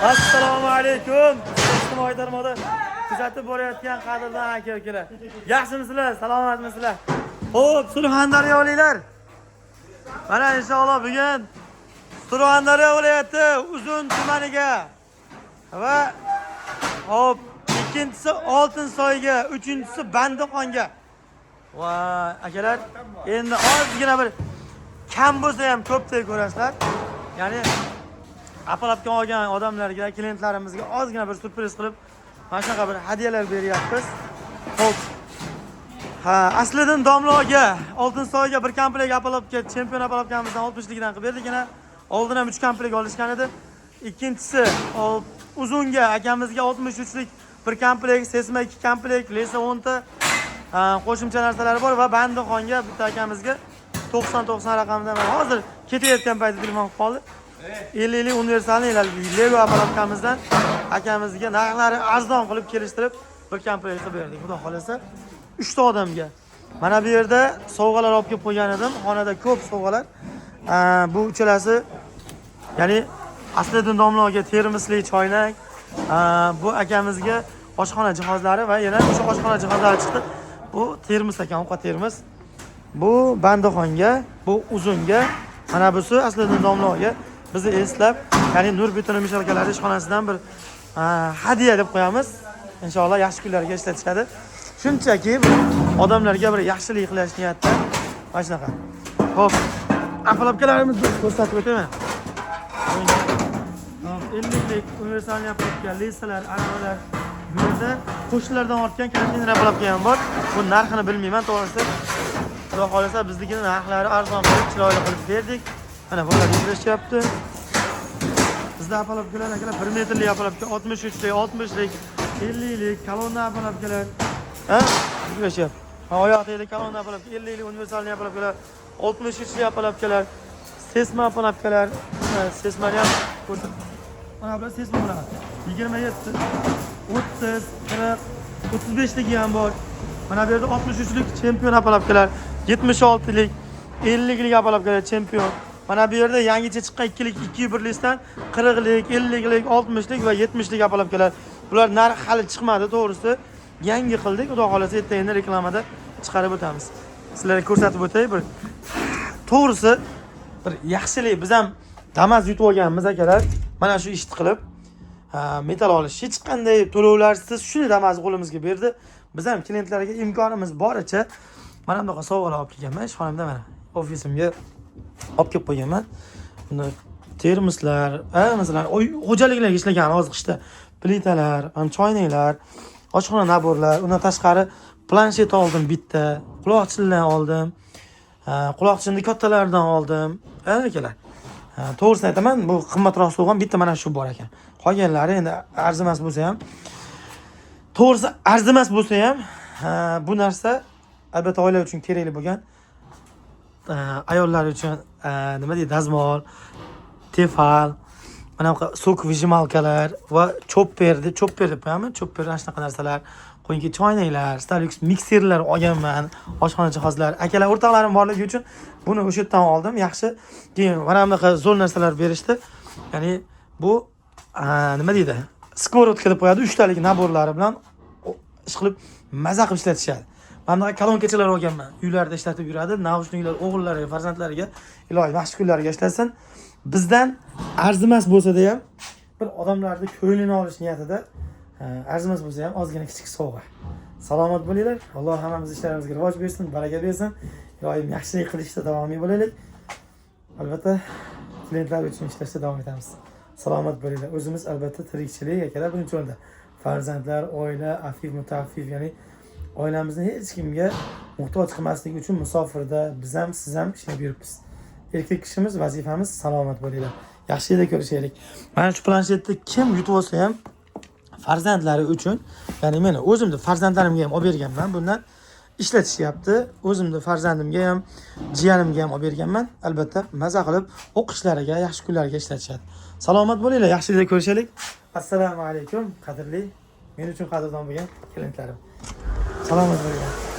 Assalomu alaykum. Ijtimoiy tarmoqda kuzatib borayotgan qadrdon aka-ukalar. Yaxshimisizlar? Salomatmisizlar? Xo'p, Surxondaryoliklar. Mana inshaalloh bugun Surxondaryo viloyati Uzun tumaniga va hop, ikkinchisi Oltinsoyga, uchinchisi Bandixonga. Va akalar, endi ozgina bir kam bo'lsa ham ko'pdek ko'rasizlar. Ya'ni apalabga olgan odamlarga, klientlarimizga ozgina bir surpriz qilib, mana shunaqa bir hadiyalar beryapmiz. Xo'p. Aslidan Domloga, Oltinsoyga bir komplekt apalabga, chempion apalabkamizdan 60likdan qilib berdik. Yana oldin ham 3 komplekt olishgan edi. Ikkinchisi Uzunga akamizga 63lik bir komplekt, Sesma 2 komplekt, Lesa 10 ta qo'shimcha narsalari bor va Bandixonga bitta akamizga 90 raqamida mana hozir ketayotgan paytda telefon qilib qoldi. 50 universalniy Lego apparatkamizdan akamizga narxlari arzon qilib kelishtirib bir komplekt qilib berdik. Xudo xolasa 3 ta odamga. Mana bu yerda sovg'alar olib kelib qo'ygan edim. Xonada ko'p sovg'alar. Bu uchalasi ya'ni Asliddin domlaga termosli choynak, bu akamizga oshxona jihozlari va yana o'sha oshxona jihozlari chiqdi. Bu termos ekan, ovqat termos. Bu Bandixonga, bu Uzunga, mana busi Asliddin domlaga bizni eslab, ya'ni Nur Betona mishalkalari ishxonasidan bir hadiya deb qo'yamiz. Inshaalloh yaxshi kunlarga ishlatishadi. Shunchaki odamlarga bir yaxshilik qilish niyatda mana shunaqa. Xo'p, apalabkalarimizni ko'rsatib o'taman. 50lik universal apalabka, lesalar, aravalar, bu yerda qo'shnilardan ortgan konteyner apalabka ham bor. Bu narxini bilmayman, to'g'risi. Xudo xolasa biznikini narxlari arzon qilib, chiroyli qilib berdik. Mana bular yig'ishyapti. Bizda apalabkalar akalar 1 metrlik apalabka, 63lik, 60lik, 50lik kolonna apalabkalar. Yig'ishyapti. Oyoqdagi kolonna apalabka, 50lik universalniy apalabkalar, 63lik apalabkalar, Sesma apalabkalar, Sesmani ham ko'rsat. Mana bular Sesma bular. 27, 30, 40, 35ligi ham bor. Mana bu yerda 63lik chempion apalabkalar, 76lik, 50lik apalabkalar chempion. Mana bu yerda yangicha chiqqan 2lik, 201likdan 40lik, 50lik, 60lik va 70lik apalabkalar. Bular narxi hali chiqmadi, to'g'risi. Yangi qildik. Xudo xolasa ertaga reklamada chiqarib o'tamiz. Sizlarga ko'rsatib o'tay bir. To'g'risi bir yaxshilik biz ham Damas yutib olganmiz akalar. Mana shu ishni qilib, metal olish hech qanday to'lovlarsiz shuni Damas qo'limizga berdi. Biz ham klientlarga imkonimiz boricha mana bunaqa sovg'alar olib kelganman. Ishxonamda mana ofisimga olib kelib qo'yganman. Buni termoslar, masalan, xo'jaliklarga ishlagan hozir qishda plitalar, choynaklar, oshxona naborlar, undan tashqari planshet oldim bitta, quloqchinlar oldim. Quloqchinni kattalaridan oldim. Akalar. To'g'risini aytaman, bu qimmatroq so'g'an bitta mana shu bor ekan. Qolganlari endi arzimas bo'lsa ham, to'g'risi arzimas bo'lsa ham, bu narsa albatta oila uchun kerakli bo'lgan. Ayollar uchun nima deydi, dazmol, tefal, mana bu sok vijimalkalar va chopper deb qo'yaman. Chopper shunaqa narsalar, qo'yinki choynaklar, Starlux mikserlar olganman, oshxona jihozlari. Akalar o'rtoqlarim borligi uchun buni o'sha yerdan oldim. Yaxshi. Keyin mana bunaqa zo'r narsalar berishdi. Ya'ni bu nima deydi? Skorotka deb qo'yadi, 3 talik naborlari bilan ish qilib maza qilib ishlatishadi. Mana bunaqa kolonkachalar olganman. Uylarda ishlatib yuradi. Naushniklar o'g'illariga, farzandlariga iloyim yaxshi kunlarga ishlatsin. Bizdan arzimas bo'lsa-da ham bir odamlarni ko'nglini olish niyatida arzimas bo'lsa ham ozgina kichik sovg'a. Salomat bo'linglar. Alloh hammamiz ishlarimizga rivoj bersin, baraka bersin. Iloyim yaxshilik qilishda davomli bo'laylik. Albatta klientlar uchun ishlashda davom etamiz. Salomat bo'linglar. O'zimiz albatta tirikchilik akalar, birinchi o'rinda farzandlar, oila, afif, mutaffif, ya'ni oilamizni hech kimga muhtoj qilmaslik uchun musofirda biz ham siz ham ishlab yuribmiz. Erkak kishimiz vazifamiz salomat bo'linglar. Yaxshilikda ko'rishaylik. Mana shu planshetni kim yutib olsa ham farzandlari uchun, ya'ni men o'zimni farzandlarimga ham olib berganman. Bundan ishlatishyapti. O'zimni farzandimga ham, jiyanimga ham olib berganman. Albatta maza qilib o'qishlariga, yaxshi kunlarga ishlatishadi. Salomat bo'linglar, yaxshilikda ko'rishaylik. Assalomu alaykum, qadrli, men uchun qadrdon bo'lgan klientlarim. Salomat bo'linglar.